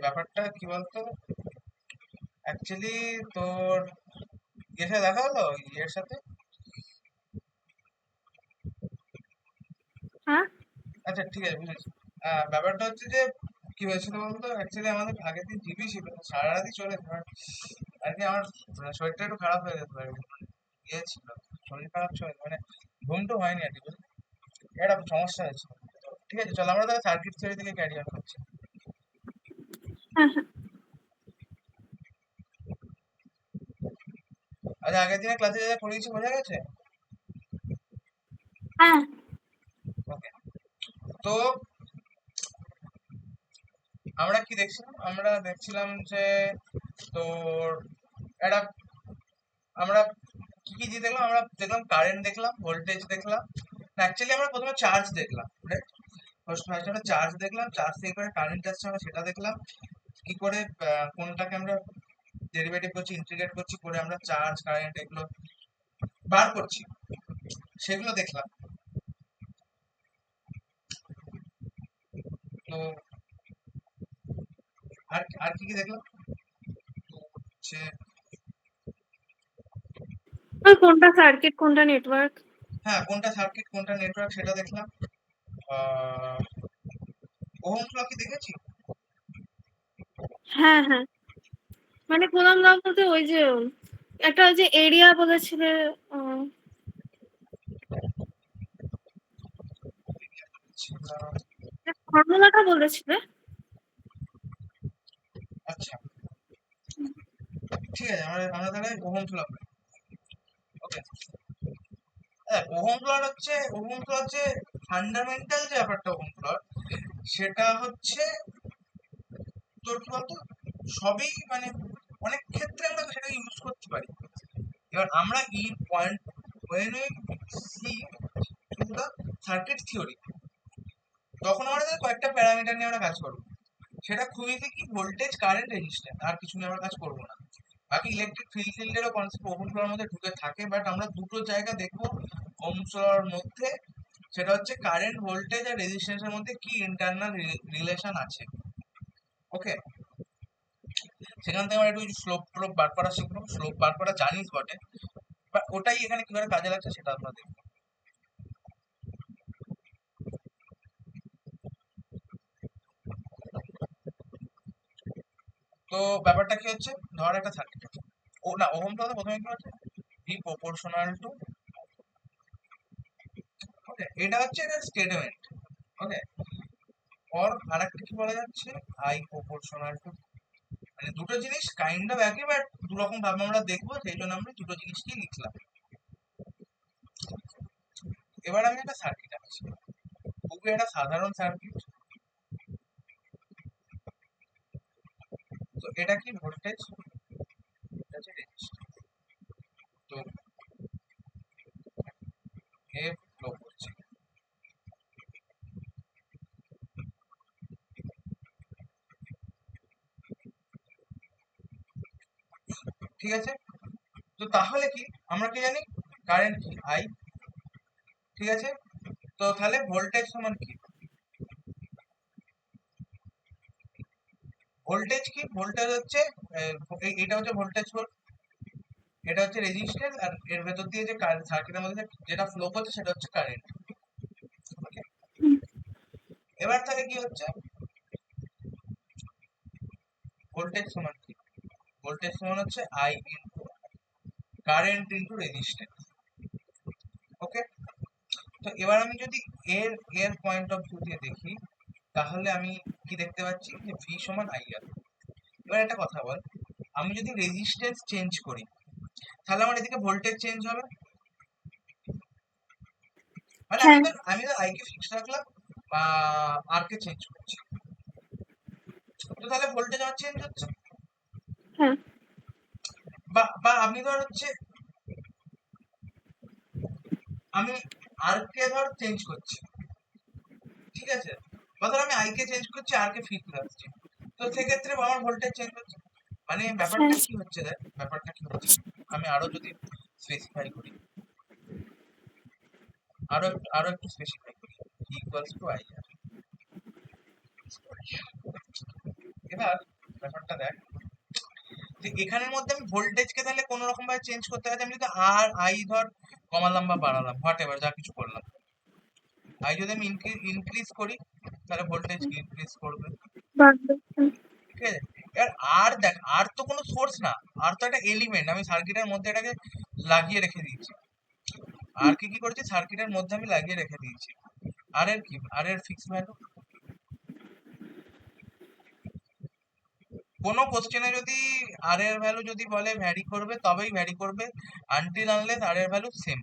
ব্যাপারটা কি বলতো, অ্যাকচুয়ালি তোর ইয়ের সাথে দেখা হলো, ইয়ের সাথে। হ্যাঁ। আচ্ছা ঠিক আছে, বুঝেছি। ব্যাপারটা হচ্ছে যে কি হয়েছিল বলতো, অ্যাকচুয়ালি আমাদের আগের দিন জিবি ছিল, সারা রাতই চলেছে আর কি। আমার শরীরটা একটু খারাপ হয়ে যেত আর কি, ইয়ে ছিল, শরীর খারাপ ছিল, ঘুমটা হয়নি আর কি, বুঝলি? একটা সমস্যা হয়েছিল। তো ঠিক আছে, চল আমরা তাহলে সার্কিট থিওরি থেকে ক্যারি অন করছি। হ্যাঁ। হ্যাঁ। আচ্ছা, আগের দিনের ক্লাসে যা যা পড়িয়েছি বোঝা গেছে? হ্যাঁ। ওকে। তো আমরা কি দেখছিলাম, আমরা দেখছিলাম যে তোর একটা, আমরা কি কি দিয়ে দেখলাম, আমরা দেখলাম কারেন্ট দেখলাম, ভোল্টেজ দেখলাম। অ্যাকচুয়ালি আমরা প্রথমে চার্জ দেখলাম, রাইট? ফার্স্ট ফার্স্ট আমরা চার্জ দেখলাম, চার্জ থেকে করে কারেন্ট আসছে আমরা সেটা দেখলাম। কি করে কোনটাকে আমরা ডেরিভেটিভ করছি, ইন্টিগ্রেট করছি, করে আমরা চার্জ কারেন্ট এগুলো বার করছি, সেগুলো দেখলাম। তো আর আর কি কি দেখলাম, তো হচ্ছে আর কোনটা সার্কিট কোনটা নেটওয়ার্ক? হ্যাঁ, কোনটা সার্কিট কোনটা নেটওয়ার্ক সেটা দেখলাম। আহ ওহমস ল কি দেখেছি? হ্যাঁ। হ্যাঁ, মানে কোলাম ল বলতে ওই যে একটা ওই যে এরিয়া বলেছিলে, ফর্মুলাটা বলেছিলে। আচ্ছা ঠিক আছে, আমরা আমরা তাহলে ওহমস ল, ওকে। ওহমস ল হচ্ছে ফান্ডামেন্টাল যে ব্যাপারটা ওহমস ল, সেটা হচ্ছে তোর কি বলতো, সবই মানে অনেক ক্ষেত্রে আমরা সেটা ইউজ করতে পারি। এবার আমরা এই point, when we see through the circuit theory, তখন আমাদের কয়েকটা প্যারামিটার নিয়ে আমরা কাজ করবো। সেটা খুবই কি, ভোল্টেজ কারেন্ট রেজিস্ট্যান্স, আর কিছু নিয়ে আমরা কাজ করবো না। বাকি ইলেকট্রিক ফিল্ডেরও কনসেপ্ট ওহমস লর মধ্যে ঢুকে থাকে, বাট আমরা দুটো জায়গা দেখবো ওহমস লর মধ্যে। সেটা হচ্ছে কারেন্ট, ভোল্টেজ আর রেজিস্ট্যান্সের মধ্যে কি ইন্টারনাল রিলেশন আছে। ওকে, সেখান থেকে আমরা একটু স্লোপ টোপ বার করা শিখবো। স্লোপ বার করা জানিস বটে, বাট ওটাই এখানে কিভাবে কাজে লাগছে সেটা আমরা দেখবো। তো ব্যাপারটা কি হচ্ছে, ধর একটা সার্কিট আছে, ও না ওহম ল প্রথমে কি হচ্ছে, ভি প্রপোর্শনাল টু, ওকে, এটা হচ্ছে এটা স্টেটমেন্ট। ওকে, আর আরেকটা কি বলা যাচ্ছে, আই প্রপোর্শনাল টু। মানে দুটো জিনিস কাইন্ড অফ একই, বাট দু রকম ভাবে আমরা দেখবো, সেই জন্য আমরা দুটো জিনিসকেই লিখলাম। এবার আমি একটা সার্কিট আঁকছি, খুবই একটা সাধারণ সার্কিট। তো এটা কি ভোল্টেজ, এটা হচ্ছে রেজিস্ট্যান্স। তো এফ ফ্লো করছে, ঠিক আছে। তো তাহলে কি, আমরা কি জানি, কারেন্ট কি, আই, ঠিক আছে। তো তাহলে ভোল্টেজ সমান কি, ভোল্টেজ কি, ভোল্টেজ হচ্ছে এটা হচ্ছে ভোল্টেজ সোর্স, এটা হচ্ছে রেজিস্ট্যান্স, আর এর ভেতর দিয়ে যে সার্কিটের মধ্যে যেটা ফ্লো করছে সেটা হচ্ছে কারেন্ট। ওকে, এবার তাহলে কি হচ্ছে, ভোল্টেজ সমান কি, ভোল্টেজ সমান হচ্ছে I into current into resistance. Okay, তো এবার আমি যদি এর এর পয়েন্ট অফ ভিউ দিয়ে দেখি, তাহলে আমি কি দেখতে পাচ্ছি যে ভি সমান আই আর। এবার একটা কথা বল, আমি যদি রেজিস্ট্যান্স চেঞ্জ করি, তাহলে আমার এদিকে ভোল্টেজ চেঞ্জ হবে। মানে হ্যাঁ। আমি তো আই কে ফিক্স রাখলাম, বা আর কে চেঞ্জ করছি, তো তাহলে ভোল্টেজ আমার চেঞ্জ হচ্ছে। হ্যাঁ। বা বা আমি ধর হচ্ছে, আমি আর কে ধর চেঞ্জ করছি, ঠিক আছে। বা ধর আমি আই কে চেঞ্জ করছি, আর কে ফিক্স রাখছি, তো সেক্ষেত্রে আমার ভোল্টেজ চেঞ্জ হচ্ছে। মানে হ্যাঁ। ব্যাপারটা কি হচ্ছে, দেখ ব্যাপারটা কি হচ্ছে, আমি আরো যদি স্পেসিফাই করি, আরো একটু স্পেসিফাই করি, ইকুয়ালস টু আই আর। এবার ব্যাপারটা দেখ, যে এখানের মধ্যে আমি ভোল্টেজকে তাহলে কোনো রকম ভাবে চেঞ্জ করতে পারছি। আমি যদি আর আই ধর কমালাম বা বাড়ালাম, হোয়াট এভার যা কিছু করলাম, আই যদি আমি ইনক্রিজ করি তাহলে ভোল্টেজ ইনক্রিজ করবে, বাড়বে। ঠিক আছে। এবার আর দেখ, আর তো কোনো সোর্স না, আর তো একটা এলিমেন্ট, আমি সার্কিটের মধ্যে এটাকে লাগিয়ে রেখে দিয়েছি। আর কি কি করেছি, সার্কিটের মধ্যে আমি লাগিয়ে রেখে দিয়েছি। আর এর কি, আর এর ফিক্স ভ্যালু, কোনো কোশ্চেনে যদি আর এর ভ্যালু যদি বলে ভ্যারি করবে, তবেই ভ্যারি করবে, আনটিল আনলেস আর এর ভ্যালু সেম।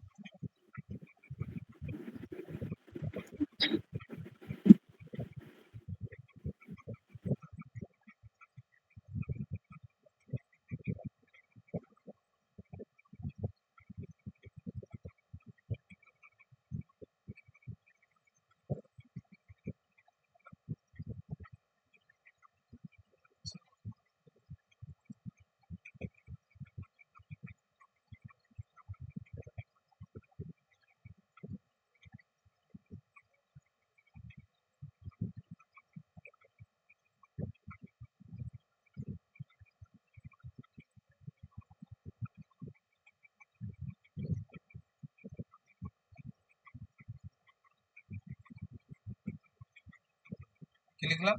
কি লিখলাম,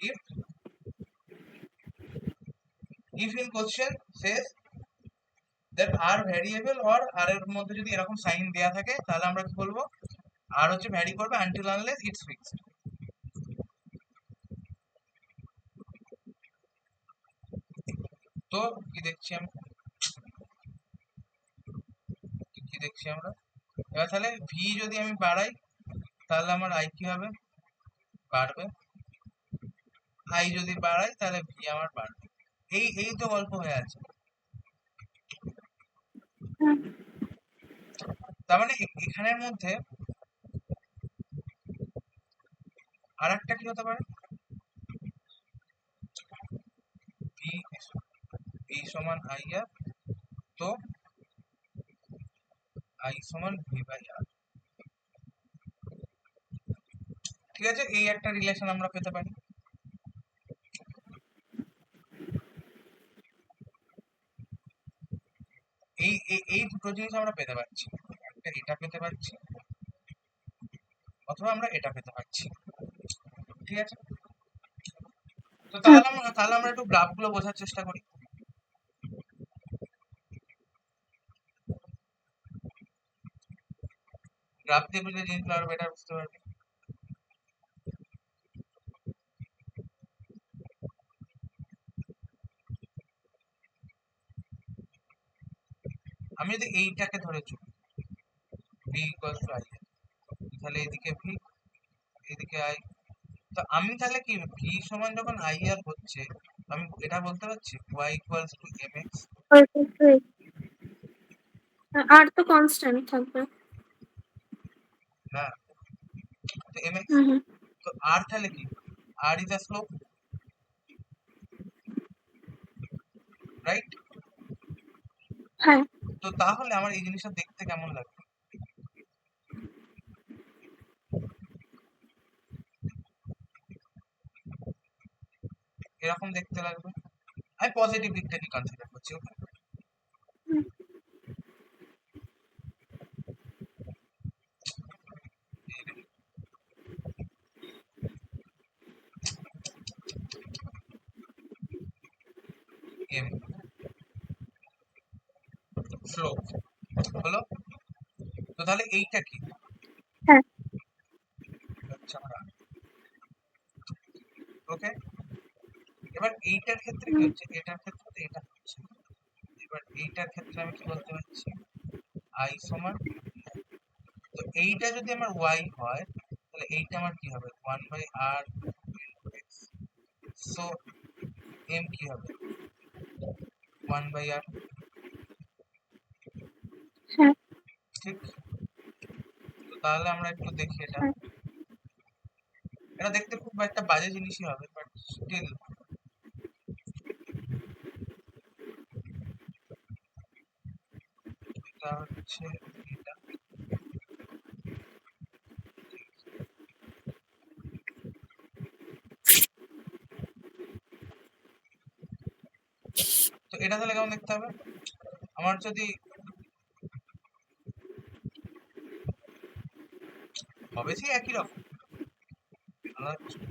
if if in question says that r variable or r এর মধ্যে যদি এরকম সাইন দেয়া থাকে, তাহলে আমরা কি বলবো, আর হচ্ছে ভ্যারি করবে আনটিল আনলেস ইটস ফিক্সড। তো কি দেখছি আমি, কি দেখছি আমরা, এবার তাহলে ভি যদি আমি বাড়াই তাহলে আমার আই কি হবে, বাড়বে। আই যদি বাড়াই তাহলে ভি আমার বাড়বে। এই এই তো গল্প হয়ে আছে। তার মানে এখানের মধ্যে আর একটা কি হতে পারে, ভি ভি সমান আই আর, তো আই সমান ভি বাই আর, ঠিক আছে। এই একটা রিলেশন আমরা পেতে পারি। এই এই দুটো জিনিস আমরা পেতে পারছি, একটা এটা পেতে পারছি, অথবা আমরা এটা পেতে পারছি, ঠিক আছে। তো তাহলে আমরা একটু গ্রাফ গুলো বোঝার চেষ্টা করি। গ্রাফ দিয়ে বুঝলে জিনিসগুলো আরো বেটার বুঝতে পারবি। আমি যদি এইটাকে ধরে চলি, ভি ইকুয়ালস টু আই, তাহলে এদিকে ভি, এদিকে আই, তো আমি তাহলে কি, ভি সমান যখন আই আর হচ্ছে, আমি এটা বলতে পারছি Y equals to M X. আর তো কনস্ট্যান্ট থাকবে। হ্যাঁ, তো এম এক্স, তো আর তাহলে কি, আর ইজ আ স্লোপ, রাইট। হ্যাঁ। তো তাহলে আমার এই জিনিসটা দেখতে কেমন লাগবে, এরকম দেখতে লাগবে। আমি পজিটিভ দিকটাকে কনসিডার করছি, ওকে। এম স্লোপ হলো, তো তাহলে এইটা কি, হ্যাঁ। ওকে। এবার এইটার ক্ষেত্রে কি হচ্ছে, এটার ক্ষেত্রে তো এটা হচ্ছে, এবার এইটার ক্ষেত্রে আমি কি বলতে পারছি, আই সমান, তো এইটা যদি আমার ওয়াই হয় তাহলে এইটা আমার কি হবে, one by r x, so m কি হবে, ওয়ান বাই আর, হ্যাঁ। ঠিক। তো তাহলে আমরা একটু দেখি এটা, এটা দেখতে খুব একটা বাজে জিনিসই হবে, বাট স্টিল এটা হচ্ছে এটা, এটা তাহলে কেমন দেখতে হবে? আমার যদি হবে সেই একই রকম, আলাদা কিছু না।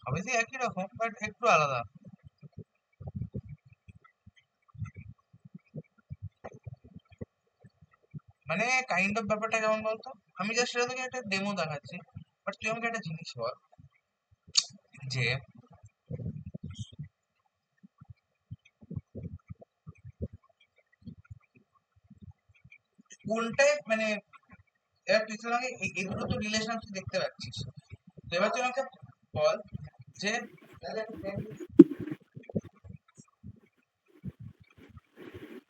হবে সেই একই রকম বাট একটু আলাদা। মানে কাইন্ড অফ ব্যাপারটা কেমন বলতো, আমি জাস্ট সেটা থেকে একটা ডেমো দেখাচ্ছি, বাট তুই আমাকে একটা জিনিস বল যে কোনটায় মানে, এবার তুই তো আমাকে এগুলো তো রিলেশন তুই দেখতে পাচ্ছিস, তো এবার তুই আমাকে বল যে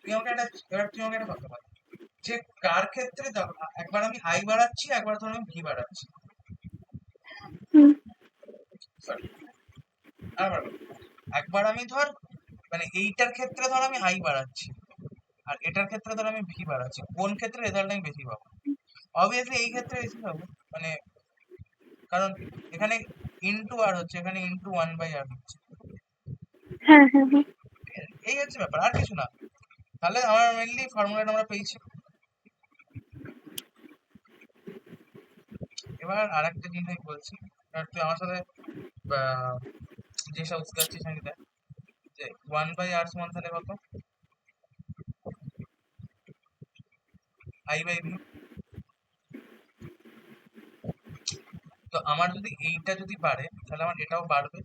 তুই আমাকে একটা কথা বল যে কার ক্ষেত্রে একবার আমি আই বাড়াচ্ছি, একবার ধর আমি ভি বাড়াচ্ছি, হুম, সরি আবার বল। একবার আমি ধর মানে এইটার ক্ষেত্রে ধর আমি আই বাড়াচ্ছি, আর এটার ক্ষেত্রে ধর আমি ভি বাড়াচ্ছি, কোন ক্ষেত্রে রেজাল্ট আমি বেশি পাবো? অবভিয়াসলি এই ক্ষেত্রে বেশি পাবো, মানে কারণ এখানে ইনটু আর হচ্ছে, এখানে ইনটু 1/r হচ্ছে। হ্যাঁ হ্যাঁ হ্যাঁ। এই হচ্ছে ব্যাপার, আর কিছু না। তাহলে আমার মেনলি ফর্মুলাটা আমরা পেয়েছি। এবার আর একটা জিনিস আমি বলছি, এবার তুই আমার সাথে আহ, যে সব উৎকাচ্ছিস আমি দেখ, যে 1/r সমান তাহলে কত, I/v। তো আমার যদি এইটা যদি বাড়ে তাহলে আমার এটাও বাড়বে,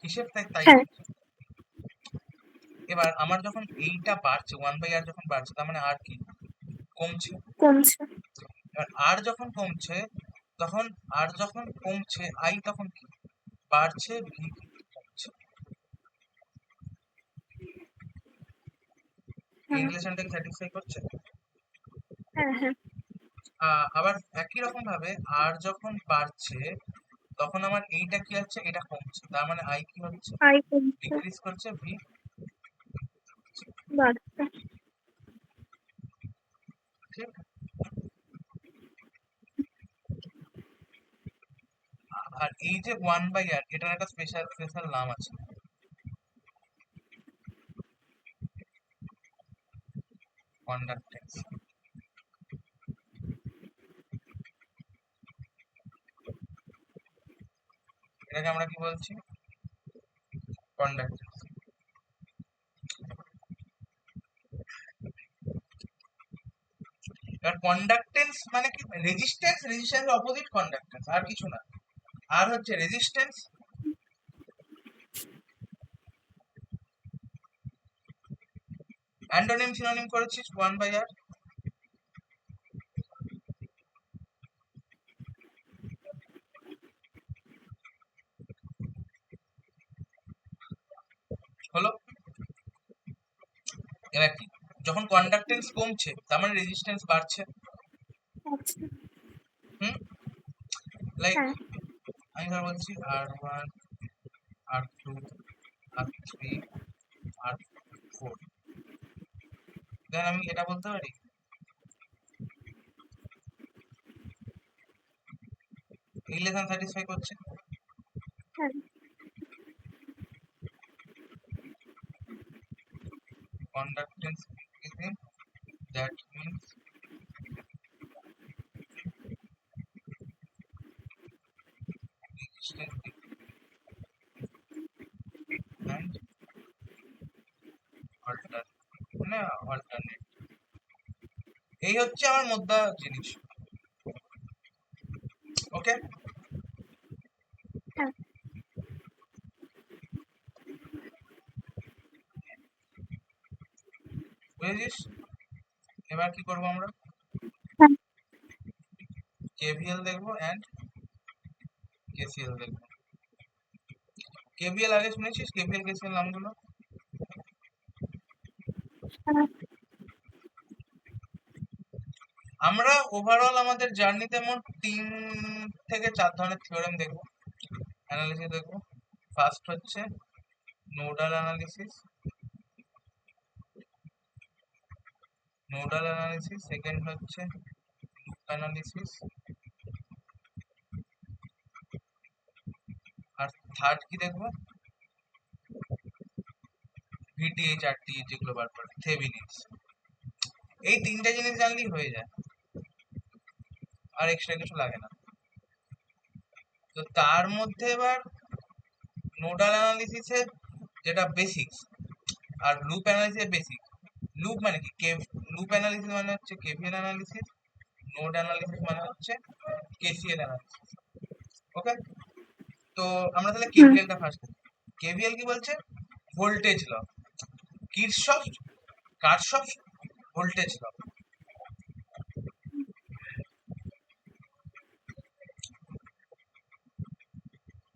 হিসেব তাই তাই হ্যাঁ, বলছে। এবার আমার যখন এইটা বাড়ছে, 1/r যখন বাড়ছে, তার মানে আর কি কমছে। কমছে। এবার আর যখন কমছে, তখন আর যখন কমছে আই তখন কি বাড়ছে, ভি কমছে। এই হ্যাঁ রিলেশনটাকে স্যাটিসফাই করছে। হ্যাঁ হ্যাঁ। আবার একই রকম ভাবে আর যখন বাড়ছে তখন আমার এইটা কি হচ্ছে, এটা কমছে, তার মানে আই কি হচ্ছে, আই কমছে, ডিক্রিজ করছে, ভি বাড়ছে। ঠিক। আর এই যে 1/r, এটার একটা স্পেশাল স্পেশাল নাম আছে, কন্ডাক্টেন্স। এটাকে আমরা কি বলছি, কন্ডাক্টেন্স। এবার কন্ডাক্টেন্স মানে কি, রেজিস্ট্যান্স, রেজিস্ট্যান্স অপোজিট কন্ডাক্টেন্স, আর কিছু না। আর হচ্ছে রেজিস্ট্যান্স, অ্যান্টোনিম সিনোনিম করেছিস 1/r। হলো। এবার কি, যখন কন্ডাক্টেন্স কমছে তার মানে রেজিস্ট্যান্স বাড়ছে। আচ্ছা। হুম, লাইক হ্যাঁ আমি ধর বলছি R1, R2, R3, R4, দেন আমি এটা বলতে পারি এই রিলেশন স্যাটিসফাই করছে। হ্যাঁ। Conductance increasing, that means resistance and alternate, মানে alternate। এই হচ্ছে আমার মধ্যে জিনিস। ওকে, হ্যাঁ বুঝেছিস? এবার কি করবো আমরা, হ্যাঁ। কেভিএল দেখবো এন্ড কেসিএল দেখবো। কেভিএল আগে শুনেছিস, কেভিএল কেসিএল নামগুলো? হ্যাঁ। আমরা ওভারঅল আমাদের জার্নিতে মোট 3 থেকে 4 ধরনের থিওরেম দেখবো, অ্যানালিসিস দেখবো। ফার্স্ট হচ্ছে নোডাল অ্যানালিসিস, সেকেন্ড হচ্ছে অ্যানালিসিস, আর থার্ড কি দেখবো, ভিটিএইচ আরটিএইচ যেগুলো বার করে, থেভেনিনস। এই তিনটে জিনিস জানলেই হয়ে যায়, আর এক্সট্রা কিছু লাগে না। তো তার মধ্যে এবার নোডাল অ্যানালিসিসের যেটা বেসিক্স আর লুপ অ্যানালিসিসের বেসিক। লুপ মানে কি, লুপ অ্যানালিসিস মানে হচ্ছে কেভিএল অ্যানালিসিস, নোড অ্যানালিসিস মানে হচ্ছে কেসিএল অ্যানালিসিস। ওকে, তো আমরা তাহলে কেভিএলটা ফার্স্ট। কেভিএল কি বলছে? Voltage law, Kirchhoff voltage law.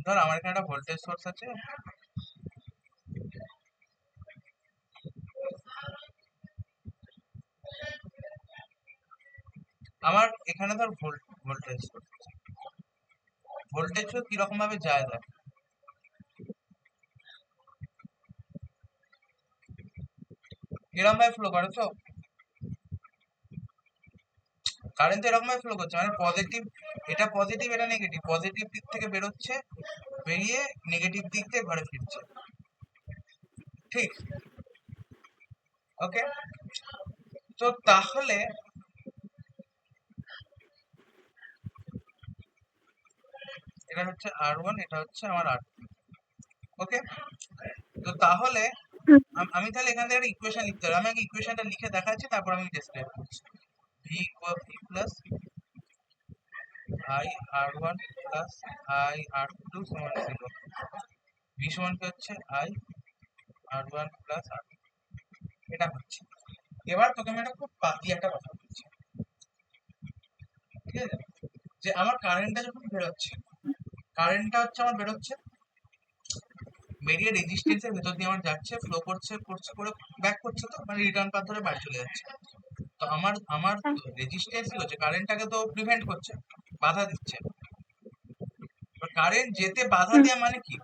ধর আমার এখানে একটা ভোল্টেজ সোর্স আছে, আমার এখানে ধর ভোল্টেজ সোর্স, ভোল্টেজ সোর্স কিরকম ভাবে যায় দেখ, এরকম ভাবে ফ্লো করে। তো কারেন্ট তো এরকম ভাবে ফ্লো করছে, মানে পজিটিভ, এটা পজিটিভ এটা নেগেটিভ, পজিটিভ দিক থেকে বেরোচ্ছে, বেরিয়ে নেগেটিভ দিক দিয়ে ঘরে ফিরছে, ঠিক? ওকে, তো তাহলে এটা হচ্ছে R1, এটা হচ্ছে আমার R2। ওকে, তো তাহলে আমি তাহলে এখান থেকে একটা ইকুয়েশন লিখতে হবে। আমি আগে ইকুয়েশনটা লিখে দেখাচ্ছি, তারপর আমি ডেসক্রাইব করছি। V equal V plus I R1 plus I R2 সমান 0। V সমান কি হচ্ছে I R1 plus R2, এটা হচ্ছে। এবার তোকে আমি একটা খুব বাকি একটা কথা বলছি, ঠিক আছে? যে আমার কারেন্টটা যখন বেরোচ্ছে, কারেন্টটা হচ্ছে আমার বেরোচ্ছে, বেরিয়ে রেজিস্ট্যান্সের ভেতর দিয়ে আমার যাচ্ছে, ফ্লো করছে করছে করে ব্যাক করছে, তো মানে রিটার্ন পাথ ধরে বাড়ি চলে যাচ্ছে। তো আমার রেজিস্ট্যান্স কি হচ্ছে, কারেন্টটাকে তো প্রিভেন্ট করছে, বাধা দিচ্ছে। এবার কারেন্ট যেতে বাধা দেয়া মানে কি,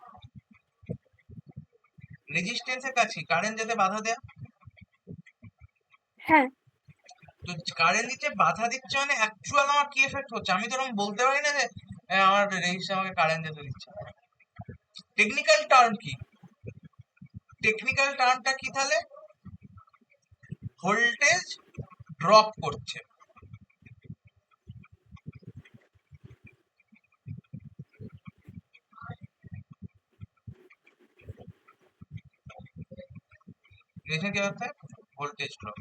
রেজিস্ট্যান্সের কাছে কারেন্ট যেতে বাধা দেয়া। হ্যাঁ, তো কারেন্ট দিচ্ছে বাধা দিচ্ছে মানে অ্যাকচুয়াল আমার কি এফেক্ট হচ্ছে, আমি তো এরকম বলতে পারি না যে আমার রেজিস্ট্যান্স আমাকে কারেন্ট যেতে দিচ্ছে। টেকনিক্যাল টার্ম কি, টেকনিক্যাল টার্মটা কি তাহলে, ভোল্টেজ ড্রপ করছে। রেজিস্ট্যান্স কি হচ্ছে, ভোল্টেজ ড্রপ।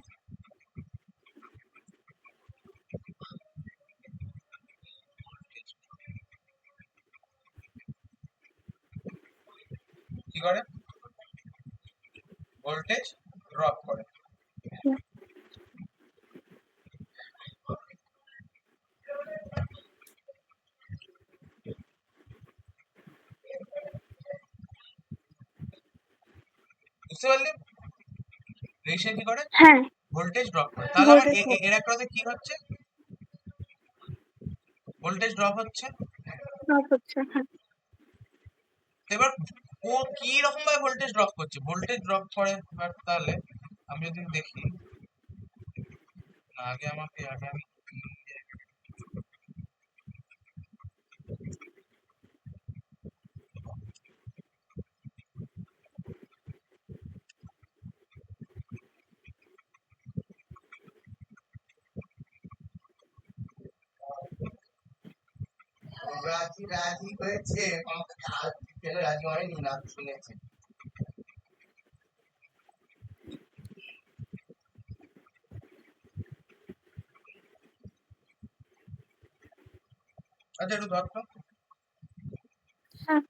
কি করে, ভোল্টেজ ড্রপ করে। বুঝতে পারলি, রেজিস্ট্যান্স কি করে, হ্যাঁ, ভোল্টেজ ড্রপ করে। তাহলে আমার ভোল্টেজ এর একটা কি হচ্ছে, ভোল্টেজ ড্রপ হচ্ছে। ড্রপ হচ্ছে। হ্যাঁ, এবার ও কি রকম ভাবে ভোল্টেজ ড্রপ করছে, ভোল্টেজ ড্রপ করে। এবার তাহলে আমি যদি দেখি, না, আগে আমি রাজি রাজি হয়েছে, আমাকে রাজি হয়নি না, শুনেছি। আচ্ছা একটু ধর তো। হ্যাঁ,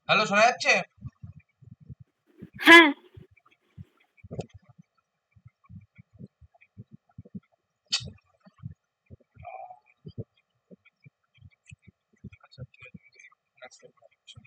হ্যালো, শোনা যাচ্ছে? হ্যাঁ। আচ্ছা, ঠিক আছে। Next step হচ্ছে।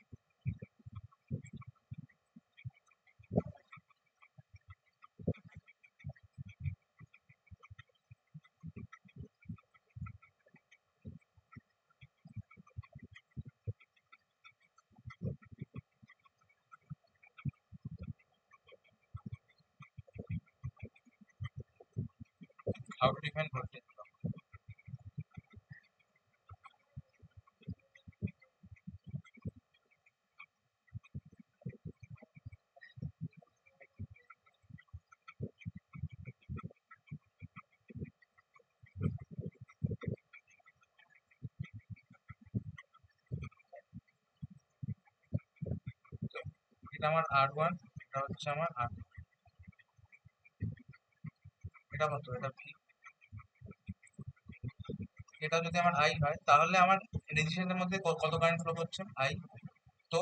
How to define voltage drop? এটা আমার R1, এটা হচ্ছে আমার R2। এটা কত? এটা V। এটা যদি আমার I হয়, তাহলে আমার রেজিস্ট্যান্সের মধ্যে কত কারেন্ট ফ্লো করছে? I। তো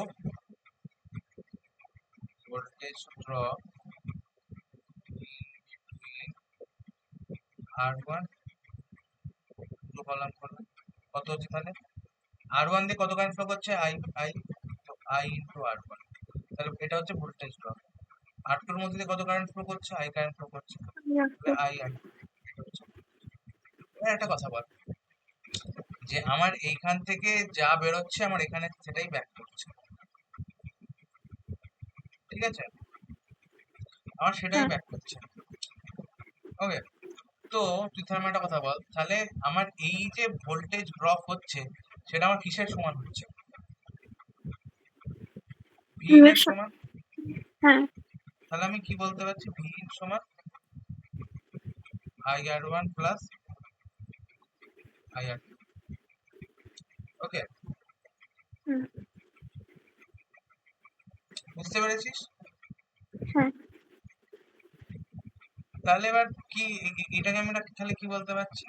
ভোল্টেজ ড্রপ বিটুইন R1, দুটো কলাম করলে কত হচ্ছে তাহলে? R1 দিয়ে কত কারেন্ট ফ্লো করছে? I। তো I ইন্টু R1, তাহলে এটা হচ্ছে ভোল্টেজ ড্রপ। R2 এর মধ্যে দিয়ে কত কারেন্ট ফ্লো করছে? I কারেন্ট ফ্লো করছে, তাহলে I R2। এটা হচ্ছে। এবার একটা কথা বল, যে আমার এইখান থেকে যা বেরোচ্ছে আমার এখানে সেটাই ব্যাক করছে, ঠিক আছে? আমার সেটাই হ্যাঁ। ব্যাক করছে। ওকে, তো তুই তাহলে আমায় একটা কথা বল, তাহলে আমার এই যে ভোল্টেজ ড্রপ হচ্ছে সেটা আমার কিসের সমান হচ্ছে? ভিন এর সমান। হ্যাঁ। তাহলে আমি কি বলতে পারছি? ভিন সমান IR1 প্লাস IR2। ওকে, হুম, বুঝতে পেরেছিস? হ্যাঁ। তাহলে এবার কি এটাকে আমি তাহলে কি বলতে পারছি?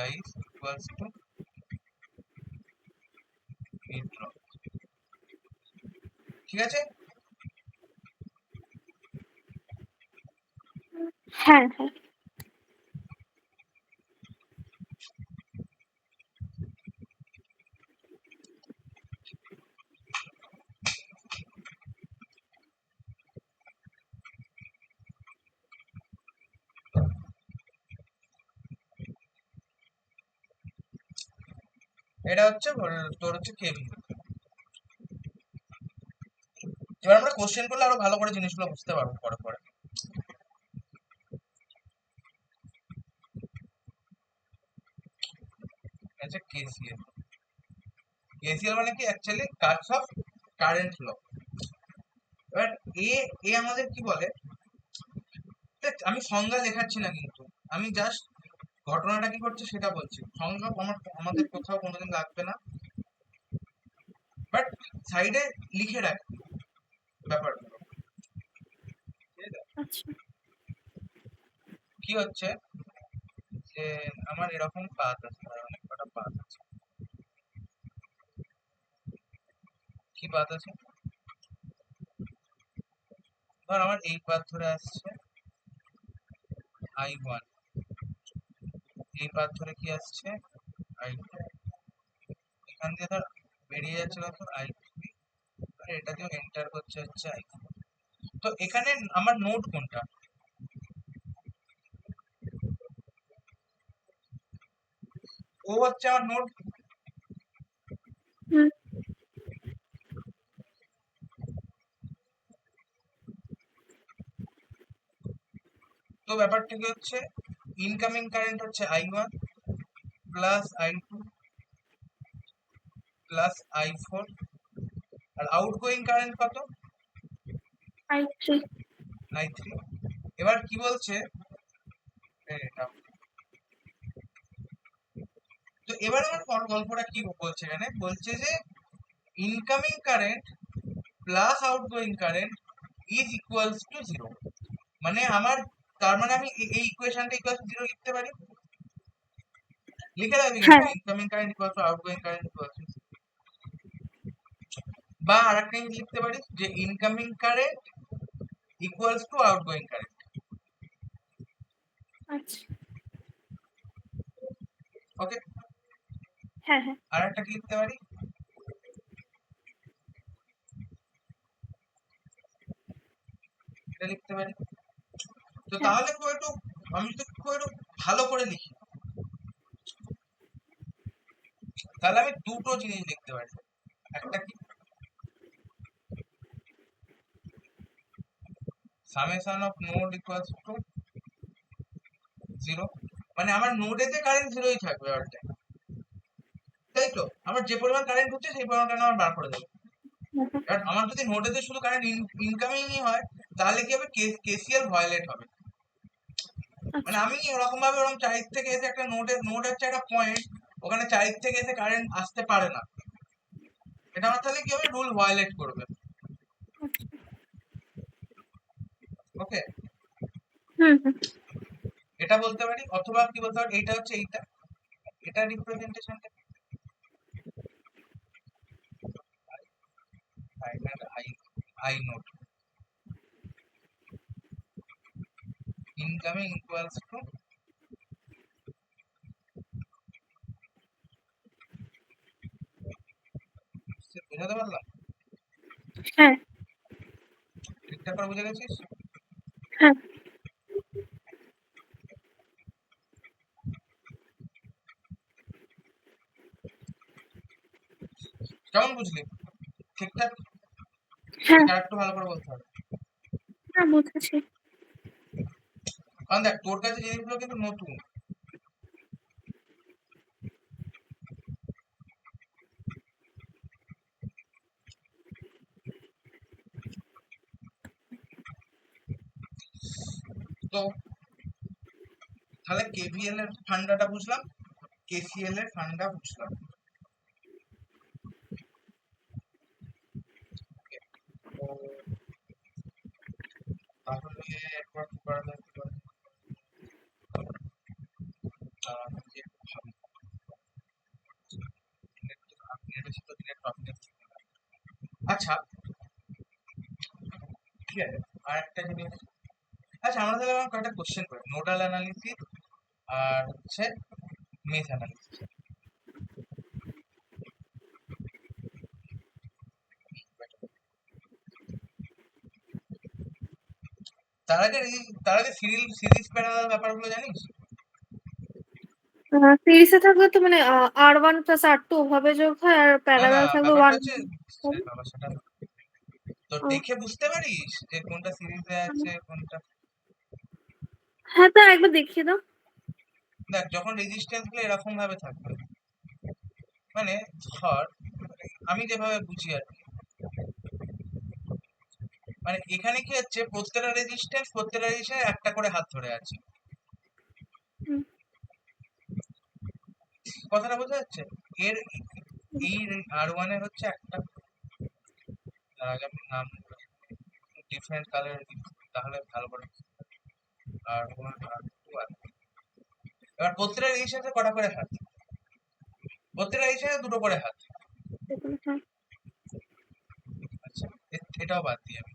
rise equals to V drop, ঠিক আছে? হ্যাঁ। হ্যাঁ। এটা হচ্ছে তোর হচ্ছে কেভি। এবার আমরা কোশ্চেন করলে আরো ভালো করে জিনিসগুলো বুঝতে পারবো পরে পরে। আচ্ছা, কেসিএল। কেসিএল মানে কি? Actually curves of current law. এবার এ এ আমাদের কি বলে? দেখ, আমি সংজ্ঞা লেখাচ্ছি না কিন্তু, আমি জাস্ট ঘটনাটা কি করছে সেটা বলছি। সংজ্ঞা আমাদের কোথাও কোনোদিন লাগবে না, বাট সাইডে লিখে রাখি ব্যাপারগুলো, ঠিক আছে? আচ্ছা। কি হচ্ছে যে আমার এরকম পাথ আছে, অনেক কটা পাথ আছে। কি পাথ আছে? ধর আমার এই পাথ ধরে আসছে I1, এই পাথ ধরে কি আসছে I2, এখান দিয়ে ধর বেরিয়ে যাচ্ছে কত? I3, আর এটা দিয়ে এন্টার করছে হচ্ছে I4। তো এখানে আমার নোড কোনটা? ও হচ্ছে আমার নোড। হুম। তো ব্যাপারটা কি হচ্ছে, ইনকামিং কারেন্ট হচ্ছে I1 plus I2 plus I4, আর আউটগোয়িং কারেন্ট কত? I3। I3। এবার কি বলছে, এটা তো এবার আমার গল্পটা কি বলছে? এখানে বলছে যে incoming current plus outgoing current is equals to zero. মানে আমার তার মানে আমি এই ইকুয়েশনটা ইকুয়াল 0 লিখতে পারি, লিখে রাখবি কিন্তু হ্যাঁ incoming current equal to outgoing current equal to, বা আরেকটা জিনিস লিখতে পারিস যে incoming current equals to outgoing current. আচ্ছা ওকে, হ্যাঁ হ্যাঁ আর একটা কি লিখতে পারি, এটা লিখতে পারি। তো হ্যাঁ তাহলে খুব একটু, আমি যদি খুব একটু ভালো করে লিখি তাহলে আমি দুটো জিনিস লিখতে পারি। একটা কি, summation of node equals to 0, মানে আমার নোডেতে কারেন্ট 0ই থাকবে অল টাইম, তাই তো? আমার যে পরিমাণ কারেন্ট হচ্ছে সেই পরিমাণ কারেন্ট আমার বার করে দেবে। হ্যাঁ, হ্যাঁ, কারণ আমার যদি নোডেতে শুধু কারেন্ট ইনকামিংই হয় তাহলে কি হবে, কেসিএল ভায়োলেট হবে। মানে আচ্ছা আমি ওরকম ভাবে ওরকম চারিদ থেকে এসে একটা নোড হচ্ছে একটা পয়েন্ট, ওখানে চারিদ থেকে এসে কারেন্ট আসতে পারে না, এটা আমার তাহলে কি হবে, রুল ভায়োলেট করবে। আচ্ছা ওকে, হুম হুম এটা বলতে পারি, অথবা কি বলতে পারি, এইটা হচ্ছে এইটা, এটা রিপ্রেজেন্টেশনটা I I node incoming equals to, বোঝাতে পারলাম? হ্যাঁ ঠিকঠাক করে বুঝে গেছিস? হ্যাঁ কেমন বুঝলি? ঠিকঠাক? হ্যাঁ আর একটু ভালো করে বলতে হবে, হ্যাঁ বুঝেছি কারণ দেখ তোর কাছে জিনিসগুলো কিন্তু নতুন। তো তাহলে কেভিএল এর ফান্ডাটা বুঝলাম, কেসিএল এর ফান্ডা বুঝলাম। তো তাহলে একবার কি করা যায়, কি করা যায়? যে ভাবি, নেটের সাথে direct topic এ। আচ্ছা ঠিক আছে, আর একটা জিনিস, আচ্ছা আমরা তাহলে আমার কয়েকটা কোশ্চেন করি, নোডাল অ্যানালিসিস আর হচ্ছে মেশ অ্যানালিসিস। তার আগে সিরিজ প্যারালাল ব্যাপারগুলো জানিস? সিরিজে থাকলে তো মানে R1 প্লাস R2 ওভাবে যোগ হয়, আর না না, প্যারালাল থাকলে ব্যাপারটা ওয়ান। হচ্ছে, আরে বাবা সেটা না। তো দেখে বুঝতে পারিস যে কোনটা সিরিজে আছে কোনটা। হ্যাঁ তা একবার দেখিয়ে দাও। দেখ যখন রেজিস্ট্যান্স গুলো এরকম ভাবে থাকবে, মানে ধর আমি যেভাবে বুঝি আর কি, মানে এখানে কি হচ্ছে, প্রত্যেকটা রেজিস্ট্যান্স একটা করে হাত ধরে আছে, হুম, কথাটা বোঝা যাচ্ছে? এর এই R1 এর হচ্ছে একটা, তার আগে আমি নাম ডিফারেন্ট কালার, তাহলে ভালো করে R1 R2 আর, এবার প্রত্যেকটা রেজিস্ট্যান্সে কটা করে হাত, প্রত্যেকটা রেজিস্ট্যান্সে দুটো করে হাত। দেখুন, হ্যাঁ আচ্ছা এটাও বাদ দিই আমি।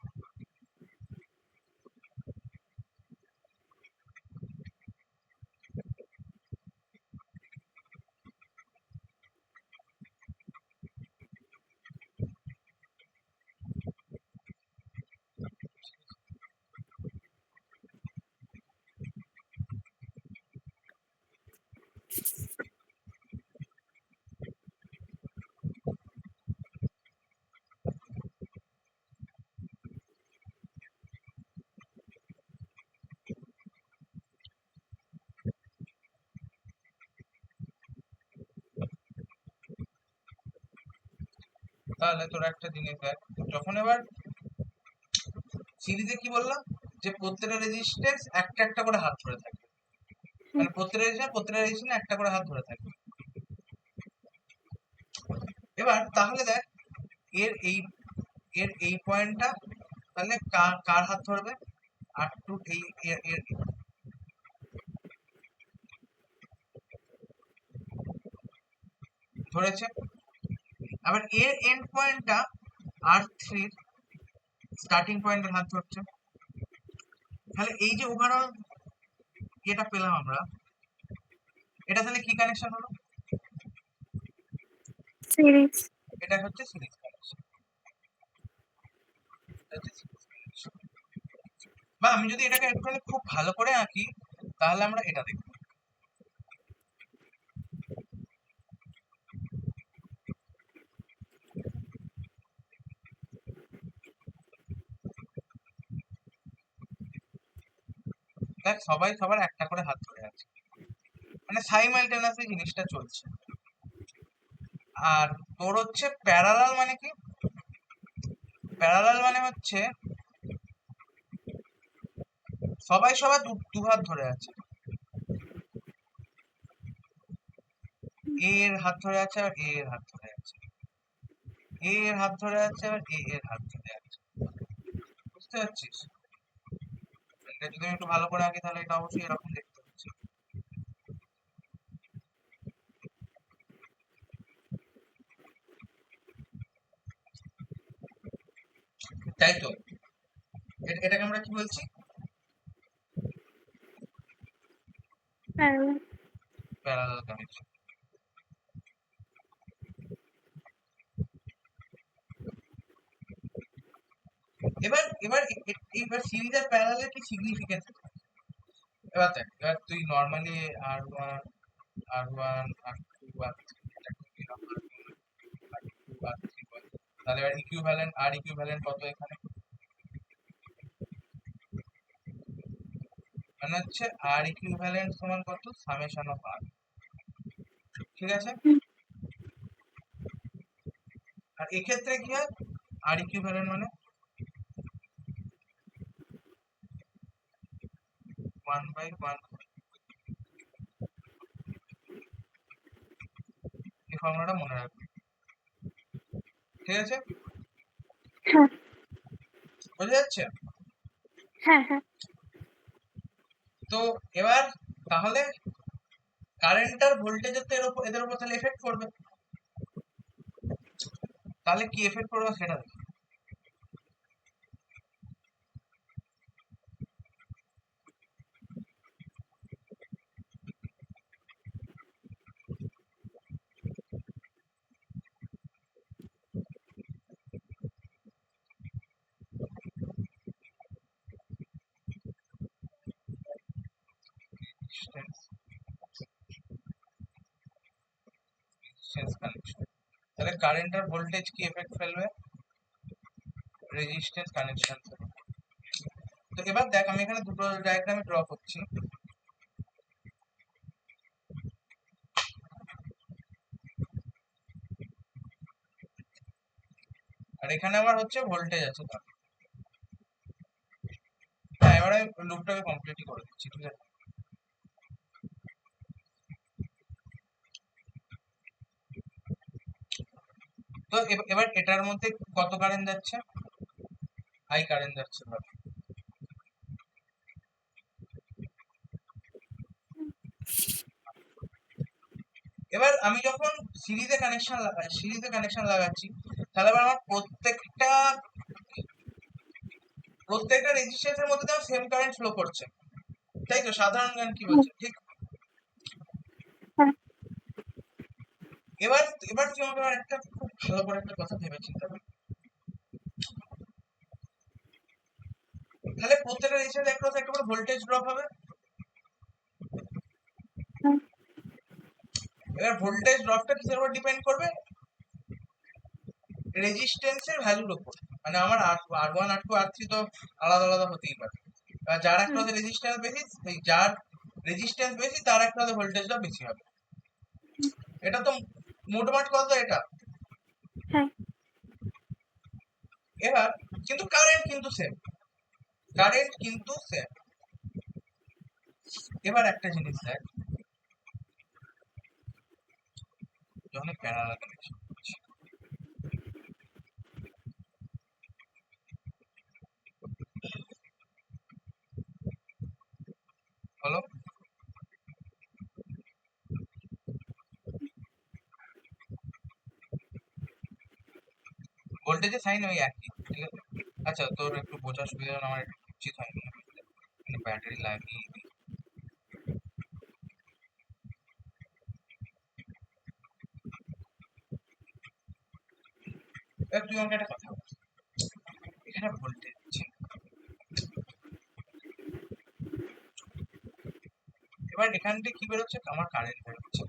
তাহলে তোর একটা জিনিস দেখ, যখন এবার সিরিজে কি বললাম, যে প্রত্যেকটা রেজিস্ট্যান্স একটা একটা করে হাত ধরে থাকে, হুম, মানে প্রত্যেকটা রেজিস্ট্যান্স একটা করে হাত ধরে থাকে। এবার তাহলে দেখ এর এই এই পয়েন্টটা তাহলে কার হাত ধরবে, আর টু এই এর ধরেছে। আবার এর এন্ড পয়েন্টটা R3 স্টার্টিং পয়েন্টের হাত ধরছে। তাহলে এই যে ওভারঅল এটা পেলাম আমরা, এটা তাহলে কি কানেকশন হলো? সিরিজ। এটা হচ্ছে সিরিজ কানেকশন। বা আমি যদি এটাকে একটুখানি খুব ভালো করে আঁকি, তাহলে আমরা এটা দেখব। দেখ সবাই সবার একটা করে হাত ধরে আছে, মানে সাইমালটেনিয়াসলি জিনিসটা চলছে। আর তোর হচ্ছে প্যারালাল মানে কি? প্যারালাল মানে হচ্ছে সবাই সবার দু হাত ধরে আছে। এ এর হাত ধরে আছে আর এ এর হাত ধরে আছে, এ এর হাত ধরে আছে আর এ এর হাত ধরে আছে। বুঝতে পারছিস? এটা যদি আমি একটু ভালো করে আঁকি তাহলে এটা অবশ্যই এরকম দেখতে হচ্ছে। তাই তো, এটাকে আমরা কি বলছি? প্যারালাল। Parallel connection. এবার এবার এবার সিরিজ আর প্যারালালের কি সিগনিফিকেন্স? এবার দেখ, এবার তুই normally R1 R2 R3 R2 R3 তাহলে এবার ইকুইভ্যালেন্ট আর ইকুইভ্যালেন্ট কত এখানে? মানে হচ্ছে আর ইকুইভ্যালেন্ট সমান কত? সামেশন অফ আর। ঠিক আছে? আর এক্ষেত্রে কি হয়? আর ইকুইভ্যালেন্ট মানে 1/1। এই ফর্মুলাটা মনে রাখবি। ঠিক আছে? হ্যাঁ বোঝা যাচ্ছে? হ্যাঁ হ্যাঁ। তো এবার তাহলে কারেন্ট আর ভোল্টেজের তো এদের উপর তাহলে এফেক্ট করবে। তাহলে কি এফেক্ট করবে সেটা দেখি। কানেকশন, তাহলে কারেন্ট আর ভোল্টেজ কি এফেক্ট ফেলবে? Resistance connection. তো এবার দেখ আমি এখানে দুটো ডায়াগ্রামে ড্র করছি। আর এখানে আমার হচ্ছে ভোল্টেজ আছে তার। হ্যাঁ, এবার আমি লুপটাকে কমপ্লিটই করে দিচ্ছি। ঠিক আছে? তো এবার এটার মধ্যে কত কারেন্ট যাচ্ছে? আই কারেন্ট যাচ্ছে ধর। এবার আমি যখন সিরিজে কানেকশন লাগাচ্ছি, তাহলে এবার আমার প্রত্যেকটা রেজিস্ট্যান্সের মধ্যে তো সেম কারেন্ট ফ্লো করছে। তাই তো সাধারণ জ্ঞান কি বলছে, ঠিক? হ্যাঁ। এবার এবার তুই আমাকে আবার একটা খুব ভালো করে একটা কথা ভেবে চিন্তা কর। তাহলে প্রত্যেকটা রেজিস্ট্যান্স একটা করে ভোল্টেজ ড্রপ হবে। হ্যাঁ। এবার ভোল্টেজ ড্রপটা কিসের উপর ডিপেন্ড করবে? রেজিস্ট্যান্সের ভ্যালুর উপর। মানে আমার R1 R2 R3 তো আলাদা আলাদা হতেই পারে। যার একটা রেজিস্ট্যান্স বেশি, যার রেজিস্ট্যান্স বেশি তার একটা ভোল্টেজটা বেশি হবে। এটা তো মোটমাট কথা এটা। হ্যাঁ। এবার কিন্তু কারেন্ট কিন্তু সেম, কারেন্ট কিন্তু সেম। এবার একটা জিনিস দেখ, যখন প্যারালাল কানেকশন করছি, হলো ভোল্টেজের সাইন ওই একই, ঠিক আছে। আচ্ছা, তোর একটু বোঝার সুবিধা জন্য আমার একটু উচিত হয়নি, মানে ব্যাটারি লাগিয়ে দিই। এবার তুই আমাকে একটা কথা বল, এখানে ভোল্টেজ আছে, এবার এখান থেকে কি বেরোচ্ছে, আমার কারেন্ট বেরোচ্ছে,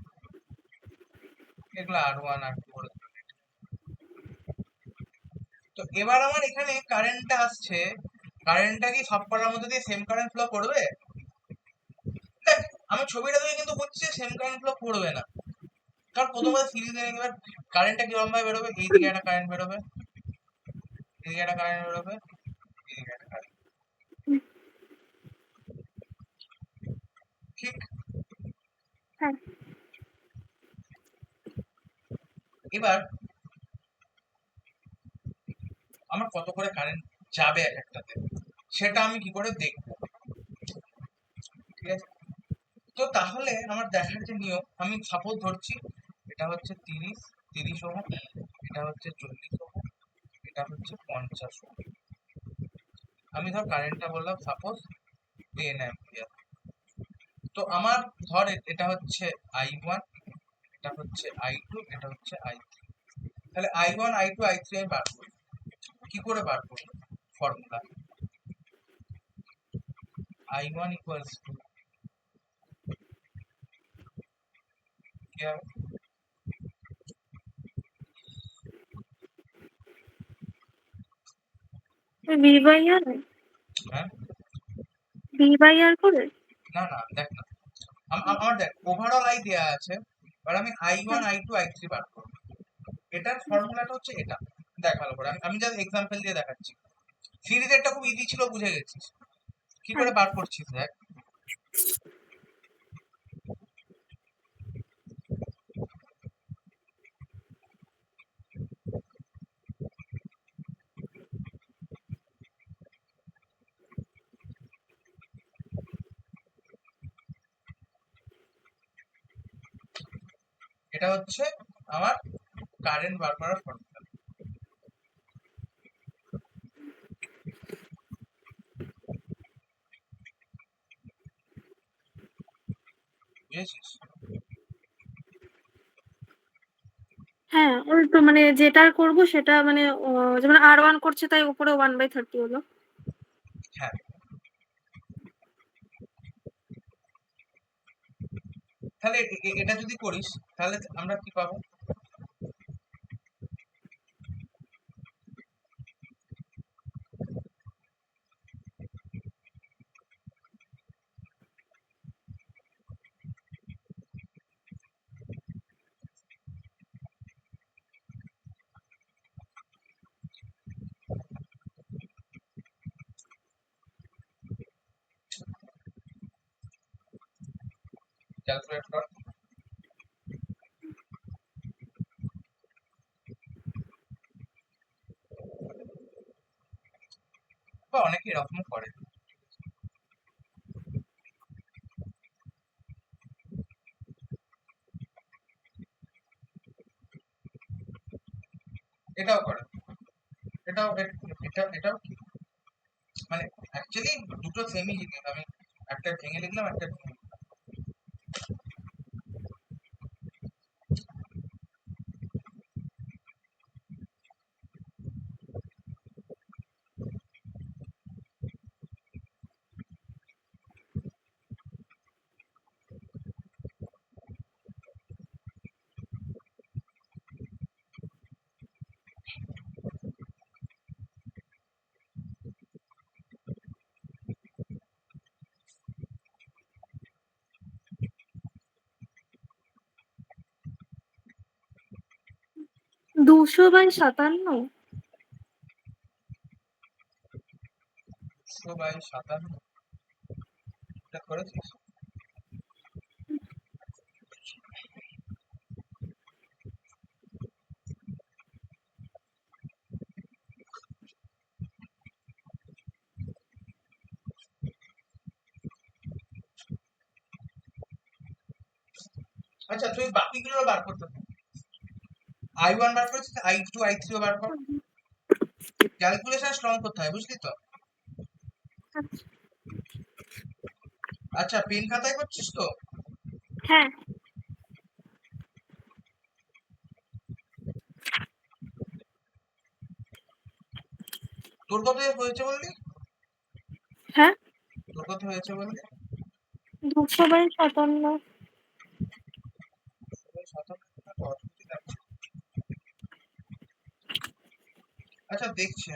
এগুলো R1 R2 করে ধরে নে। তো এবার আমার এখানে কারেন্টটা আসছে, কারেন্টটা কি সব করার মধ্যে দিয়ে সেম কারেন্ট ফ্লো করবে? দেখ, আমি ছবিটা দেখে কিন্তু বুঝছি সেম কারেন্ট ফ্লো করবে না, কারণ প্রথমত সিরিজে এবার কারেন্টটা কিরকম ভাবে বেরোবে, এইদিকে একটা কারেন্ট বেরোবে, এদিকে একটা কারেন্ট বেরোবে, এদিকে একটা কারেন্ট, ঠিক। হ্যাঁ। এবার আমার কত করে কারেন্ট যাবে এক একটাতে, সেটা আমি কি করে দেখবো, ঠিক আছে। তো তাহলে আমার দেখার যে নিয়ম, আমি সাপোজ ধরছি এটা হচ্ছে 30 ওহম, এটা হচ্ছে 40 ওহম, এটা হচ্ছে 50 ওহম। আমি ধর কারেন্টটা বললাম সাপোজ 10 অ্যাম্পিয়ার। তো আমার ধর এটা হচ্ছে I1, এটা হচ্ছে I2, এটা হচ্ছে I3। তাহলে I1 I2 I3 আমি বার করি, কি করে বার করবো? ফর্মুলা I1 ইকুয়ালস টু কি হবে, V/R, হ্যাঁ, V/R করে। না না দেখ না, আমার দেখ ওভারঅল আই দেয়া আছে, এবার আমি I1 হ্যাঁ, I2 I3 বার করবো। এটার ফর্মুলাটা হচ্ছে এটা, দেখ ভালো করে, আমি জাস্ট এক্সাম্পল দিয়ে দেখাচ্ছি। সিরিজেরটা খুব ইজি ছিল, বুঝে গেছিস কি হ্যাঁ। করে বার করছিস, দেখ। এটা হচ্ছে আমার কারেন্ট বার করার ফর্মুলা, বুঝেছিস? হ্যাঁ, ওই তো মানে যেটার করবো সেটা মানে যেমন R1 করছে তাই উপরে 1/30 হলো। হ্যাঁ, তাহলে এটা যদি করিস তাহলে আমরা কি পাবো, ক্যালকুলেট কর। বা অনেকে এরকম করে, এটাও করে, এটাও কি, মানে অ্যাকচুয়ালি দুটো সেমই জিনিস, আমি একটা ভেঙে লিখলাম, একটা ভেঙে লিখলাম। দুশো বাই 57। 200/57, এটা করেছিস? আচ্ছা, তুই বাকিগুলো বার করতে, I1 বার করেছিস, I2 I3 বার কর। ক্যালকুলেশন স্ট্রং কোথায় বুঝলি তো? আচ্ছা। আচ্ছা, পেন খাতায় করছিস তো? হ্যাঁ। তোর কত হয়েছে বললি? হ্যাঁ, তোর কত হয়েছে বললি? 200/57। 57 অদ্ভুতই লাগছে। আচ্ছা, দেখছি।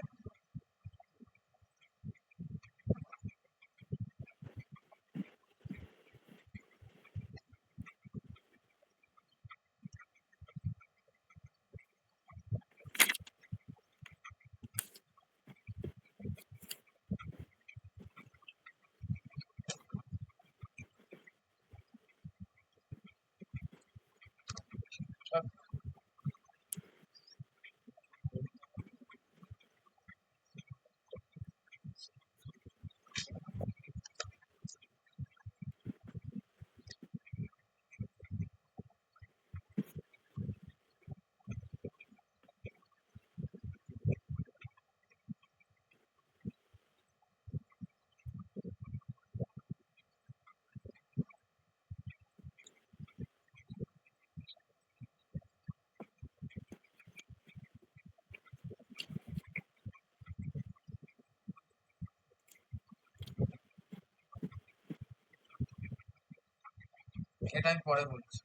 এটা আমি পরে বলছি।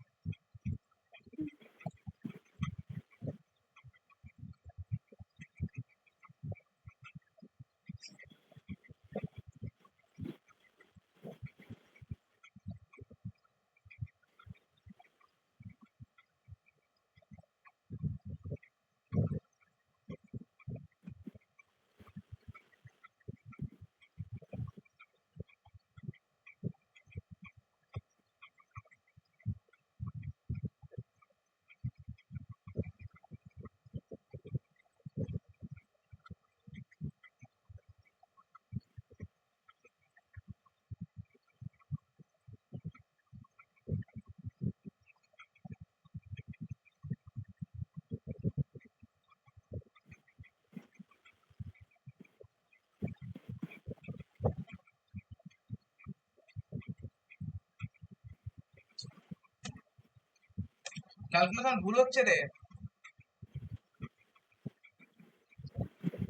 ক্যালকুলেশন ভুল হচ্ছে রে।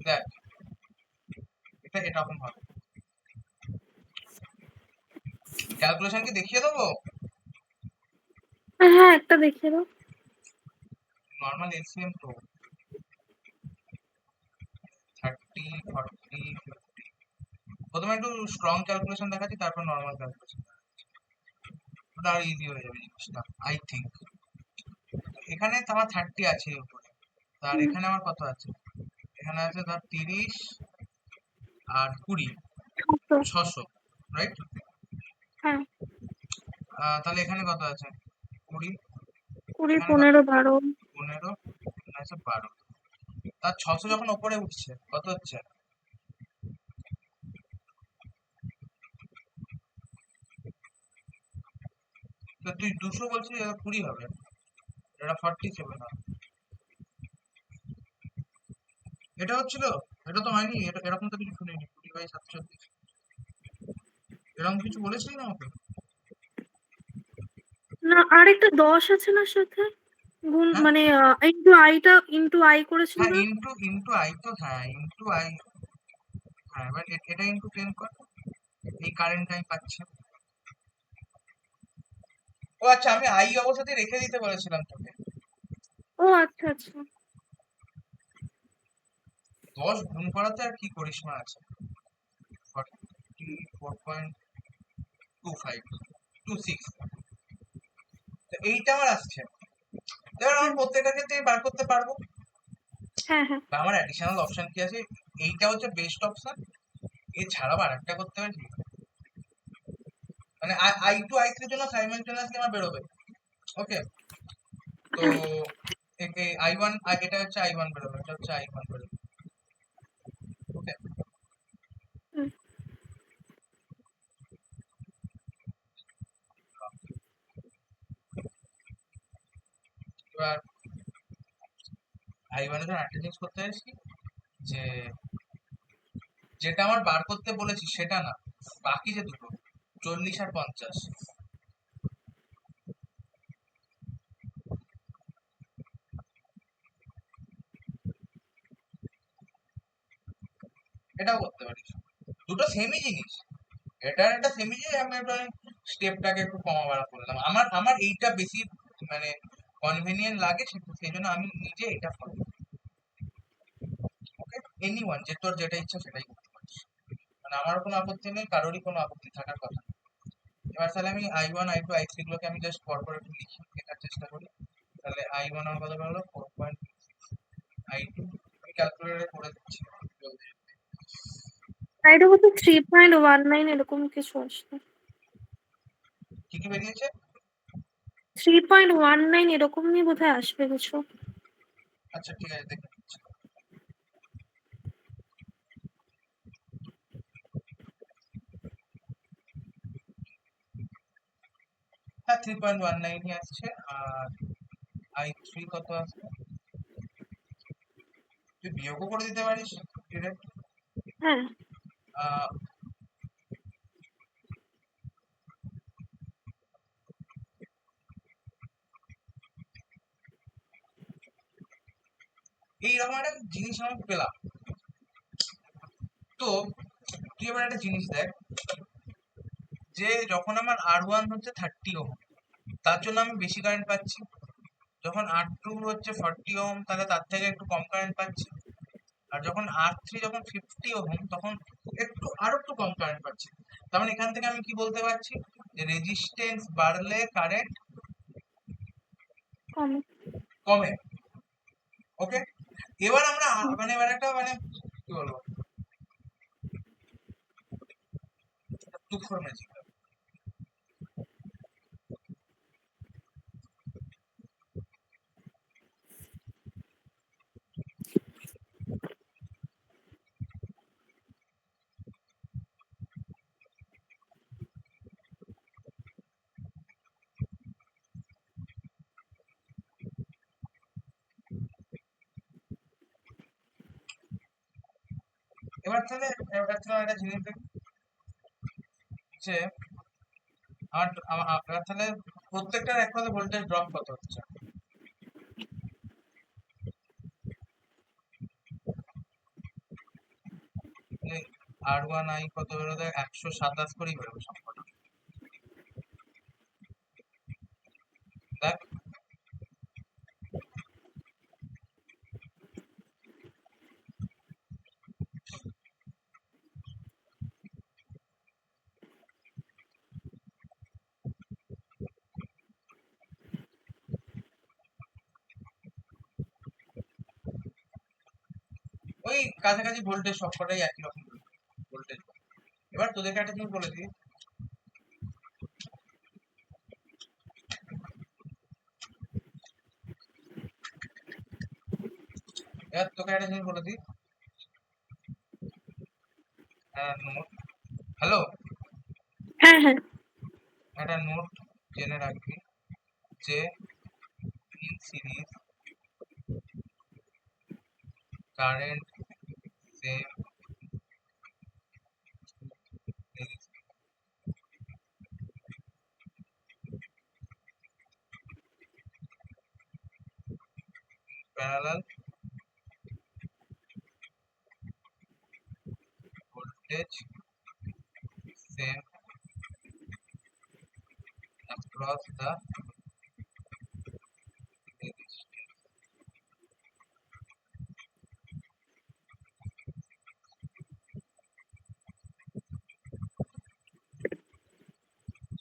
দেখ, এটা এরকম হবে। ক্যালকুলেশন কি দেখিয়ে দেবো? হ্যাঁ, একটা দেখিয়ে দাও। নর্মাল এলসিএম তো 30, 40, 50। প্রথমে একটু স্ট্রং ক্যালকুলেশন দেখাচ্ছি, তারপর নর্মাল ক্যালকুলেশন। ওটা আর ইজি হয়ে যাবে জিনিসটা, আই থিঙ্ক। এখানে তো আমার 30 আছে উপরে, আর হুম, এখানে আমার কত আছে? এখানে আছে ধর 30 আর 20, তো 600, রাইট? হ্যাঁ, তাহলে এখানে কত আছে? 20। 20, এখানে কত? 15, 12। 15, এখানে আছে 12। তার 600 যখন ওপরে উঠছে কত হচ্ছে? তো তুই 200 বলছিস, এটা 20 হবে, এটা 47 হবে। এটা হচ্ছিল, এটা তো হয়নি, এটা এরকম তো কিছু শুনিনি। 20/47 এরকম কিছু বলেছিলি না আমাকে? না, আরেকটা 10 আছে না সাথে? গুণ হ্যাঁ, মানে ইন্টু আই করেছিল হ্যাঁ, না? ইন্টু ইন্টু আই তো, হ্যাঁ ইন্টু আই। হ্যাঁ, এবার এটা ইন্টু 10 কর। এই কারেন্ট আমি পাচ্ছি। ও আচ্ছা, আমি আই অবস্থাতে রেখে দিতে বলেছিলাম তোকে। ও আচ্ছা, আচ্ছা। 10 গুণ করাতে আর কি করিসমা আছে। 44.2526। তো এইটা আমার আসছে। এবার আমার হ্যাঁ, প্রত্যেকটা ক্ষেত্রে বার করতে পারবো। হ্যাঁ, হ্যাঁ। বা আমার অ্যাডিশনাল অপশন কি আছে? এইটা হচ্ছে বেস্ট অপশন। এছাড়াও আরেকটা করতে পারি, মানে I2 I3 জন্য সাইমালটেনিয়াসলি আমার বেরোবে। ওকে, তো হ্যাঁ। I1, এটা হচ্ছে I1 বেরোবে, এটা হচ্ছে I1 বেরোবে। ওকে, হুম, এবার I1 এর জন্য একটা জিনিস করতে পারিস কি, যে যেটা আমার বার করতে বলেছি সেটা না, বাকি যে দুটো 40 আর 50, এটাও করতে পারিস। দুটো সেমই জিনিস, এটা একটা সেমই জিনিস, আমি একটা স্টেপটাকে একটু কমা বাড়া করলাম। আমার আমার এইটা বেশি মানে কনভেনিয়েন্ট লাগে, সেই জন্য আমি নিজে এটা ফলো। ওকে, এনিওয়ান যে তোর যেটা ইচ্ছা সেটাই করতে পারিস, মানে আমার কোনো আপত্তি নেই, কারোরই কোনো আপত্তি থাকার কথা না। এবার তাহলে আমি I1 I2 I3 গুলোকে আমি জাস্ট পরপর একটু লিখি, লেখার চেষ্টা করি। তাহলে I1 আমার কত হলো 4. I2 আমি ক্যালকুলেটরে করে দিচ্ছি জলদি। এটা হচ্ছে 3.19 এরকম কিছু আসবে। কি কি বেরিয়েছে? 3.19 এরকমই বোধহয় আসবে কিছু। আচ্ছা ঠিক আছে, দেখে নিচ্ছি। হ্যাঁ 3.19ই আসছে। আর I3 কত আসবে? তুই বিয়োগও করে দিতে পারিস ডিরেক্ট। হ্যাঁ, এইরকম একটা জিনিস আমি পেলাম। তো তুই এবার একটা জিনিস দেখ, যে যখন আমার R1 হচ্ছে 30 ওহম, তার জন্য আমি বেশি কারেন্ট পাচ্ছি। যখন R2 হচ্ছে 40 ওহম, তাহলে তার থেকে একটু কম কারেন্ট পাচ্ছি। আর যখন R3 যখন 50 ওহম, তখন আরো একটু কম কারেন্ট পাচ্ছি। তার মানে এখান থেকে আমি কি বলতে পারছি, যে রেজিস্ট্যান্স বাড়লে কারেন্ট কম। কমে। ওকে, এবার আমরা মানে এবার একটা মানে কি বলবো, তুখর ম্যাজিক। এবার তাহলে একটা জিনিস দেখ, যে এবার তাহলে প্রত্যেকটার একসাথে ভোল্টেজ ড্রপ কত হচ্ছে? R1 I কত বেরোবে? 127 করেই বেরোবে সবকটা। দেখ, ওই কাছাকাছি ভোল্টেজ সবকটাই একই রকম ভোল্টেজ। এবার তোদেরকে একটা জিনিস বলে দিই, এবার তোকে একটা জিনিস বলে দিই, নোট, হ্যালো, হ্যাঁ, হ্যাঁ, একটা নোট জেনে রাখবি, যে in series current same parallel voltage same across the resistance।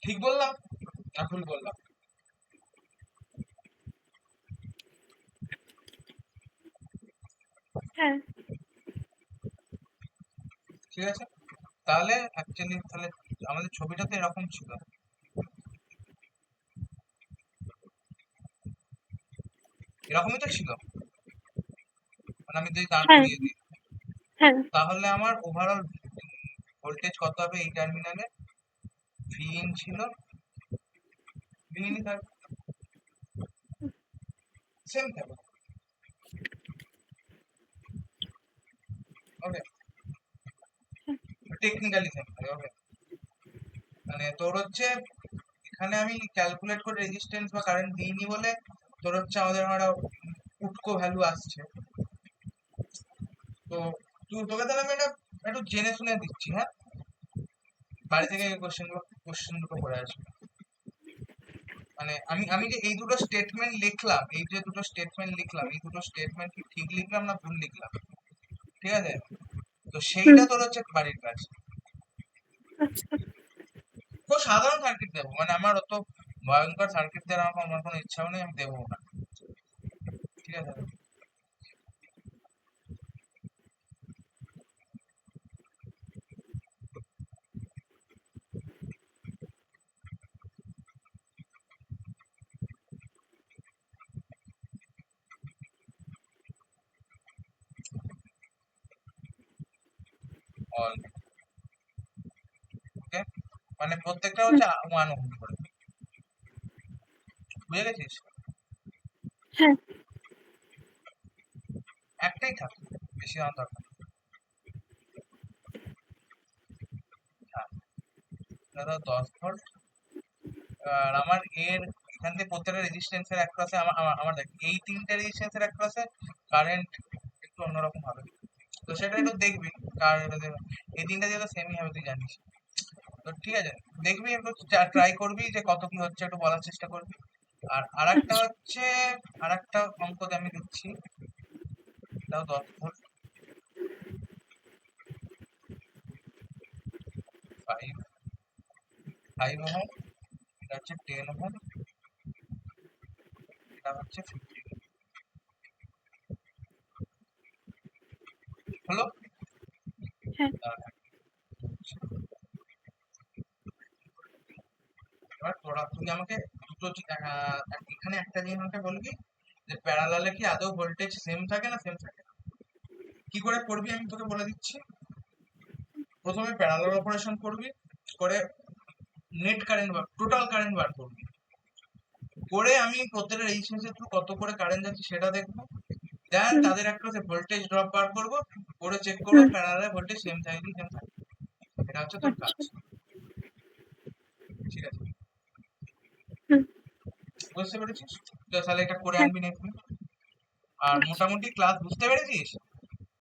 ঠিক বললাম না ভুল বললাম? হ্যাঁ, ঠিক আছে, তাহলে অ্যাকচুয়ালি তাহলে আমাদের ছবিটা তো এরকম ছিল, এরকমই তো ছিল, মানে আমি যদি দাঁড় হ্যাঁ, করিয়ে দিই, হ্যাঁ। তাহলে আমার ওভারঅল ভোল্টেজ কত হবে এই টার্মিনালে? ভিইন ছিল, ভিইনই থাকবে, সেম থাকবে। ওকে, টেকনিক্যালি সিম্পল। ওকে, মানে তোর হচ্ছে এখানে আমি ক্যালকুলেট করে রেজিস্ট্যান্স বা কারেন্ট দিইনি বলে তোর হচ্ছে আমাদের একটা উটকো ভ্যালু আসছে। তো তোকে তাহলে আমি এটা একটু জেনে শুনে দিচ্ছি, হ্যাঁ? বাড়ি থেকে এই কোশ্চেন দুটো করে আসবে। মানে আমি আমি যে এই দুটো স্টেটমেন্ট লিখলাম, এই যে দুটো স্টেটমেন্ট লিখলাম, এই দুটো স্টেটমেন্ট কি ঠিক লিখলাম না ভুল লিখলাম, ঠিক আছে? তো হুম, সেইটা তোর হচ্ছে বাড়ির কাজ। আচ্ছা। খুব সাধারণ সার্কিট দেবো, মানে আমার অত ভয়ঙ্কর সার্কিট দেওয়ার আমার কোনো ইচ্ছাও নেই, আমি দেবো না, ঠিক আছে? অল, ওকে, মানে প্রত্যেকটা হুম, হচ্ছে 1 ওহম করে, বুঝে গেছিস? হ্যাঁ, একটাই থাকে, বেশি আমার দরকার নেই। হ্যাঁ, দাদা 10 ভোল্ট। আর আমার এর এখান থেকে প্রত্যেকটা রেজিস্ট্যান্সের এক পাশে আমার আমার আমার দেখ এই তিনটে রেজিস্ট্যান্সের এক পাশে কারেন্ট একটু অন্যরকম হবে, তো সেটা হুম, একটু দেখবি। কার এই তিনটা যেহেতু সেমই হবে তুই জানিস, তো ঠিক আছে, দেখবি একটু ট্রাই করবি যে কত কি হচ্ছে, একটু বলার চেষ্টা করবি। আর আরেকটা আচ্ছা, হচ্ছে, আরেকটা অঙ্ক আমি দিচ্ছি, এটাও 10 ভোল্ট, 5 5 ওহম, এটা হচ্ছে 10 ওহম, এটা হচ্ছে 15। হলো? হ্যাঁ, আর এবার তোরা তুই আমাকে দুটো এখানে একটা জিনিস আমাকে বলবি যে প্যারালালে কি আদৌ ভোল্টেজ সেম থাকে না সেম থাকে না। কি করে করবি আমি তোকে বলে দিচ্ছি। প্রথমে প্যারালাল অপারেশন করবি, করে নেট কারেন্ট বার, টোটাল কারেন্ট বার করবি, করে আমি প্রত্যেকটা রেজিস্ট্যান্সের থ্রু কত করে কারেন্ট যাচ্ছে সেটা দেখবো। দেন হুম, তাদের একটা ভোল্টেজ ড্রপ বার করবো, করে চেক করবো হুম, প্যারালালে ভোল্টেজ সেম থাকে কি সেম থাকে। এটা হচ্ছে তোর কাজ, আচ্ছা, ঠিক আছে? হুম, বুঝতে পেরেছিস? তো তাহলে এটা করে হ্যাঁ, আনবি নেক্সট দিন। আর আচ্ছা। মোটামুটি ক্লাস বুঝতে পেরেছিস?